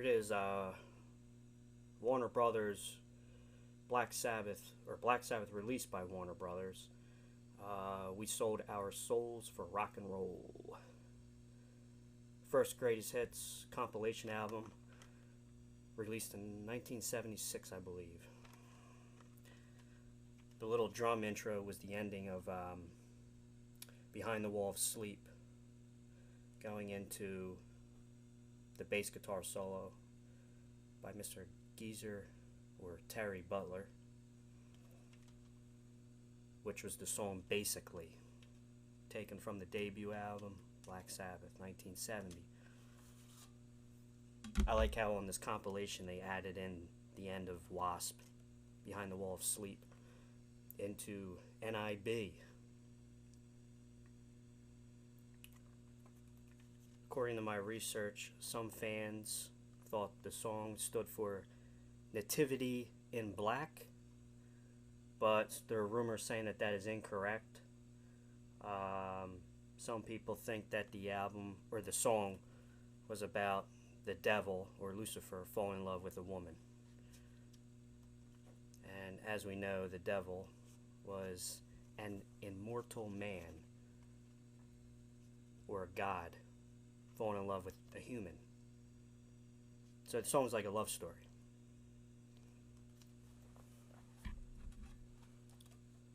it is, Warner Brothers Black Sabbath, or Black Sabbath released by Warner Brothers. We sold our souls for rock and roll. First greatest hits compilation album, released in 1976, I believe. The little drum intro was the ending of Behind the Wall of Sleep, going into the bass guitar solo by Mr. Geezer or Terry Butler, which was the song Bassically, taken from the debut album Black Sabbath, 1970. I like how on this compilation they added in the end of Wasp, Behind the Wall of Sleep, into N.I.B. According to my research, some fans thought the song stood for Nativity in Black, but there are rumors saying that that is incorrect. Some people think that the album or the song was about the devil or Lucifer falling in love with a woman. And as we know, the devil was an immortal man or a god falling in love with a human. So the song's like a love story.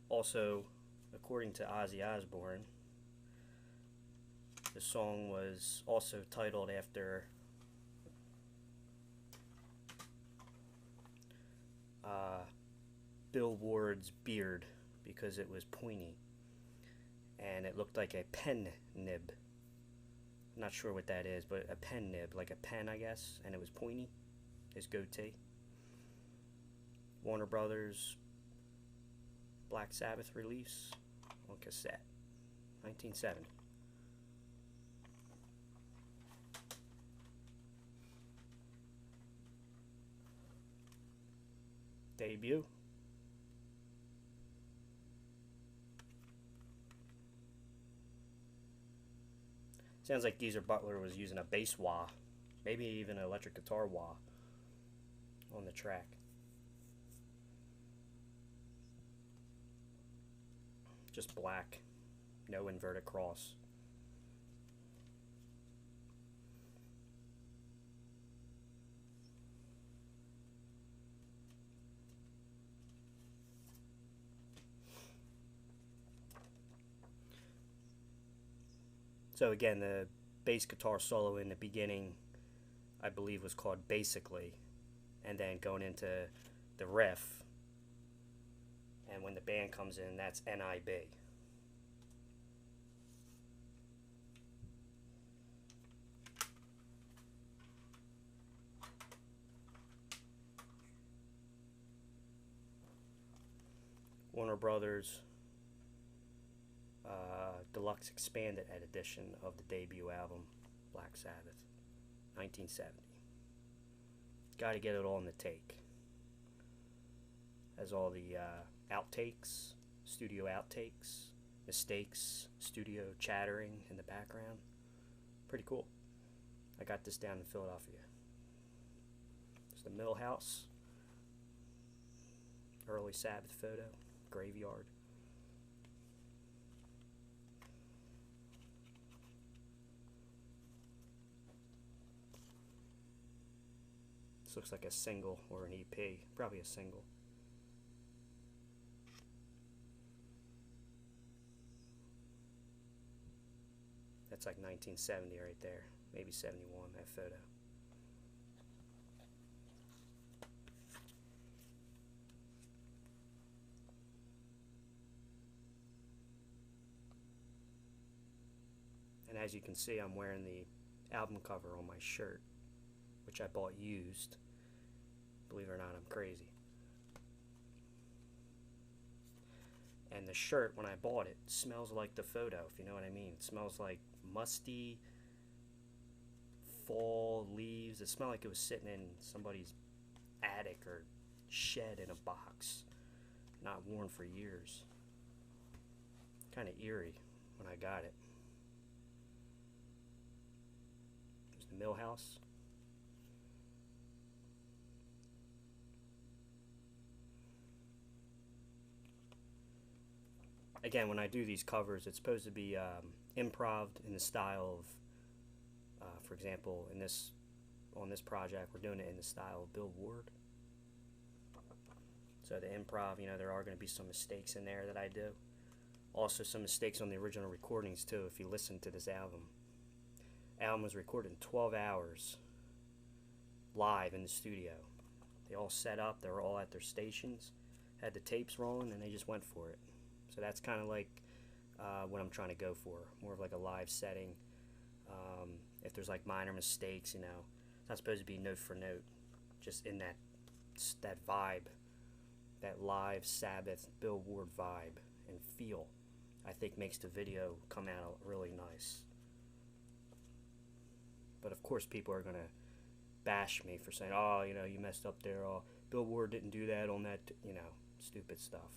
Also, according to Ozzy Osbourne, the song was also titled after Bill Ward's beard because it was pointy and it looked like a pen nib. I'm not sure what that is, but a pen nib, like a pen, I guess, and it was pointy, his goatee. Warner Brothers Black Sabbath release on cassette, 1970. Debut. Sounds like Geezer Butler was using a bass wah, maybe even an electric guitar wah on the track. Just black, no inverted cross. So again, the bass guitar solo in the beginning, I believe, was called Bassically, and then going into the riff, and when the band comes in, that's N.I.B. Warner Brothers Deluxe Expanded Edition of the debut album Black Sabbath, 1970. Gotta get it all in the take. Has all the outtakes, studio outtakes, mistakes, studio chattering in the background. Pretty cool. I got this down in Philadelphia. It's the Mill House. Early Sabbath photo. Graveyard. This looks like a single or an EP. Probably a single. That's like 1970 right there. Maybe 71, that photo. And as you can see, I'm wearing the album cover on my shirt, which I bought used. Believe it or not, I'm crazy. And the shirt, when I bought it, smells like the photo, if you know what I mean. It smells like musty fall leaves. It smelled like it was sitting in somebody's attic or shed in a box, not worn for years. Kind of eerie when I got it. There's the Mill House. again, when I do these covers, it's supposed to be improv in the style of, for example, on this project, we're doing it in the style of Bill Ward. So the improv, you know, there are going to be some mistakes in there that I do. Also some mistakes on the original recordings too, if you listen to this album. Album was recorded in 12 hours live in the studio. They all set up, they were all at their stations, had the tapes rolling, and they just went for it. So that's kind of like what I'm trying to go for, more of like a live setting. If there's like minor mistakes, you know, it's not supposed to be note for note, just in that vibe, that live Sabbath Bill Ward vibe and feel, I think makes the video come out really nice. But of course people are going to bash me for saying, oh, you know, you messed up there, oh, Bill Ward didn't do that on that, you know, stupid stuff.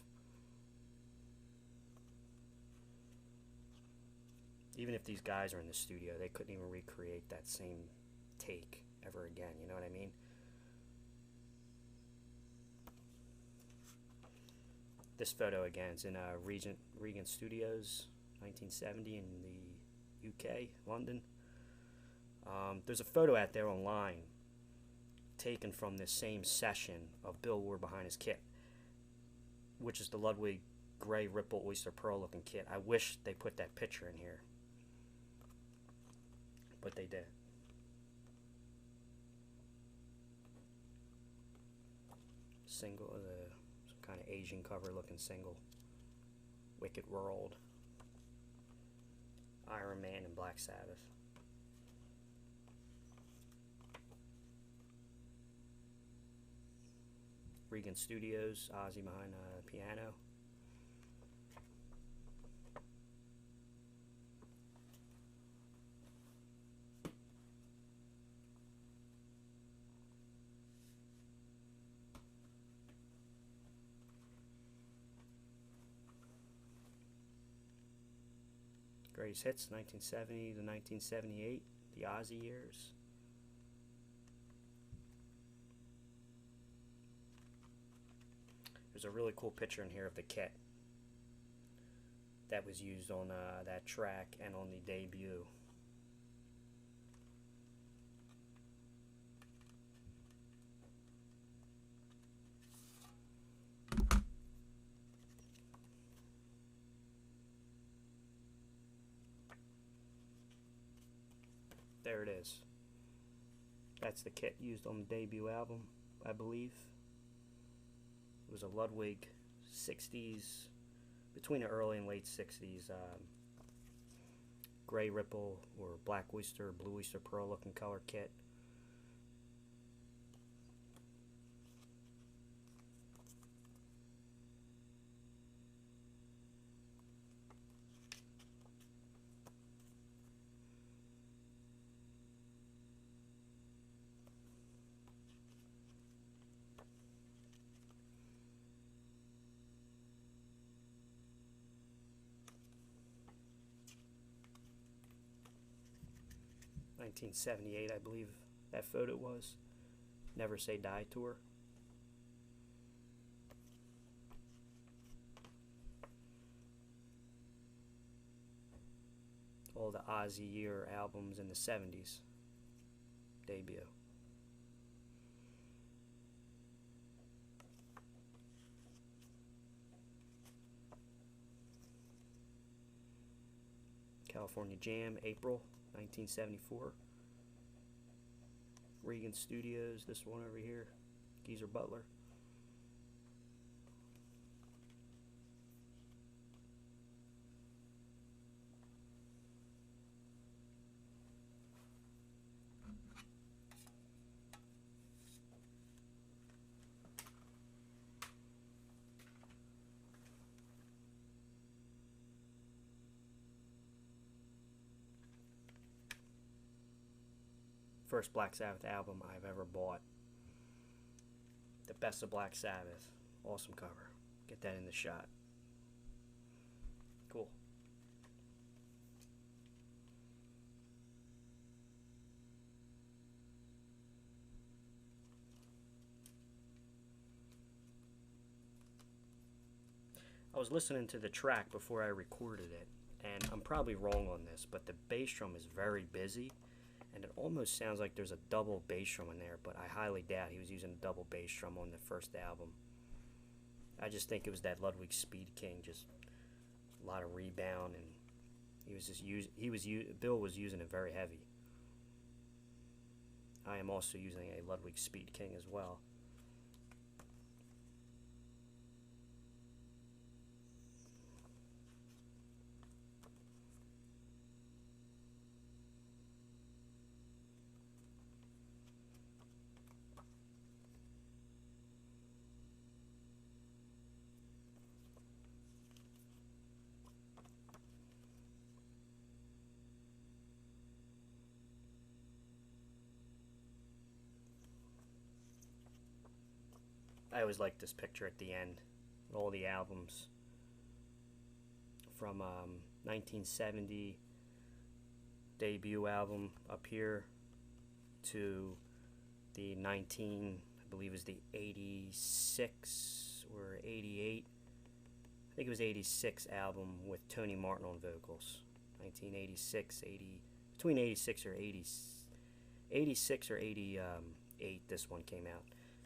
Even if these guys are in the studio, they couldn't even recreate that same take ever again, you know what I mean? This photo again is in Regent Studios, 1970 in the UK, London. There's a photo out there online taken from this same session of Bill Ward behind his kit, which is the Ludwig Gray Ripple Oyster Pearl looking kit. I wish they put that picture in here, but they did. Single, some kind of Asian cover looking single. Wicked World, Iron Man, and Black Sabbath. Regent Studios, Ozzy behind the piano. Greatest Hits, 1970 to 1978, the Ozzy years. There's a really cool picture in here of the kit that was used on that track and on the debut. There it is. That's the kit used on the debut album, I believe. It was a Ludwig 60s, between the early and late 60s, gray ripple or black oyster, blue oyster pearl looking color kit. (1978), I believe that photo was. Never Say Die tour. All the Ozzy year albums in the 70s. Debut. California Jam, April 1974. Regent Studios, this one over here, Geezer Butler. First Black Sabbath album I've ever bought. The Best of Black Sabbath. Awesome cover. Get that in the shot. Cool. I was listening to the track before I recorded it, and I'm probably wrong on this, but the bass drum is very busy, and it almost sounds like there's a double bass drum in there, but I highly doubt he was using a double bass drum on the first album. I just think it was that Ludwig Speed King, just a lot of rebound, and he was just Bill was using it very heavy. I am also using a Ludwig Speed King as well. I always like this picture at the end, all the albums from 1970 debut album up here to the I believe is the 86 or 88, I think it was 86 album with Tony Martin on vocals. 1986, between 86 or 86 or 88 this one came out.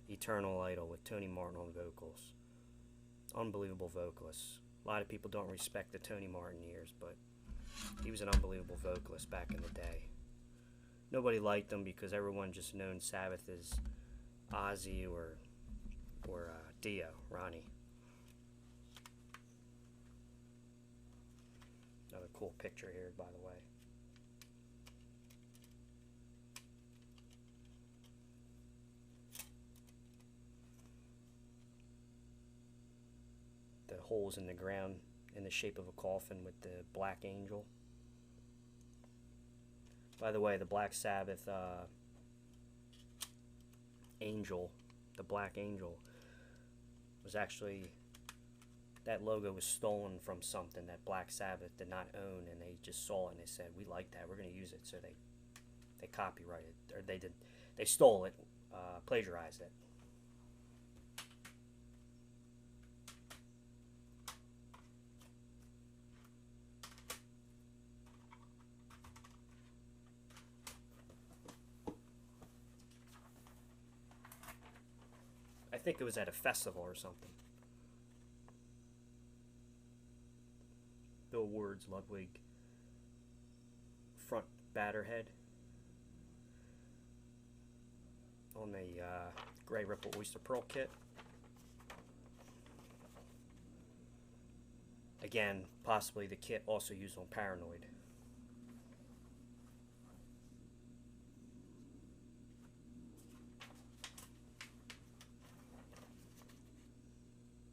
Eternal Idol with Tony Martin on vocals. Unbelievable vocalist. A lot of people don't respect the Tony Martin years, but he was an unbelievable vocalist back in the day. Nobody liked him because everyone just known Sabbath as Ozzy or Dio, Ronnie. Another cool picture here, by the way. Holes in the ground in the shape of a coffin with the black angel. By the way, the Black Sabbath angel, the black angel, was actually, that logo was stolen from something that Black Sabbath did not own, and they just saw it and they said, we like that, we're going to use it. So they copyrighted, or they stole it, plagiarized it. I think it was at a festival or something. Bill Ward's Ludwig front batter head on the Gray Ripple Oyster Pearl kit. Again, possibly the kit also used on Paranoid.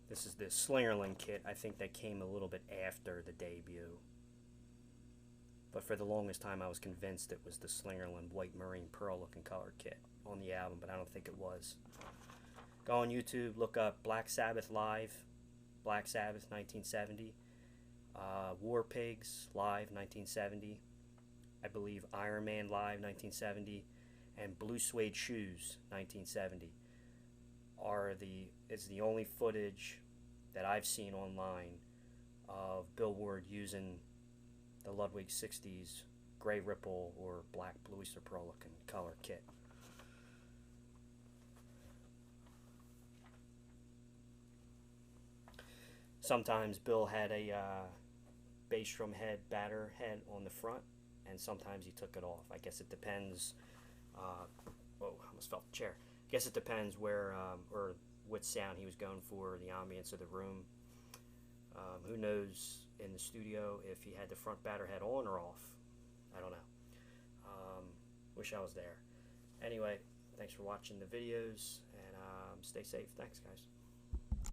This is the Slingerland kit. I think that came a little bit after the debut. But for the longest time I was convinced it was the Slingerland White Marine Pearl looking color kit on the album, but I don't think it was. Go on YouTube, look up Black Sabbath Live, Black Sabbath 1970, War Pigs Live 1970, I believe Iron Man Live 1970, and Blue Suede Shoes 1970 is the only footage that I've seen online of Bill Ward using the Ludwig 60s Gray Ripple or Black Blue Oyster Pearl looking color kit. Sometimes Bill had a bass drum head, batter head on the front, and sometimes he took it off. I guess it depends. Whoa, I almost fell off the chair. I guess it depends where or what sound he was going for, the ambience of the room. Who knows in the studio if he had the front batter head on or off. I don't know. Wish I was there. Anyway, thanks for watching the videos, and stay safe. Thanks, guys.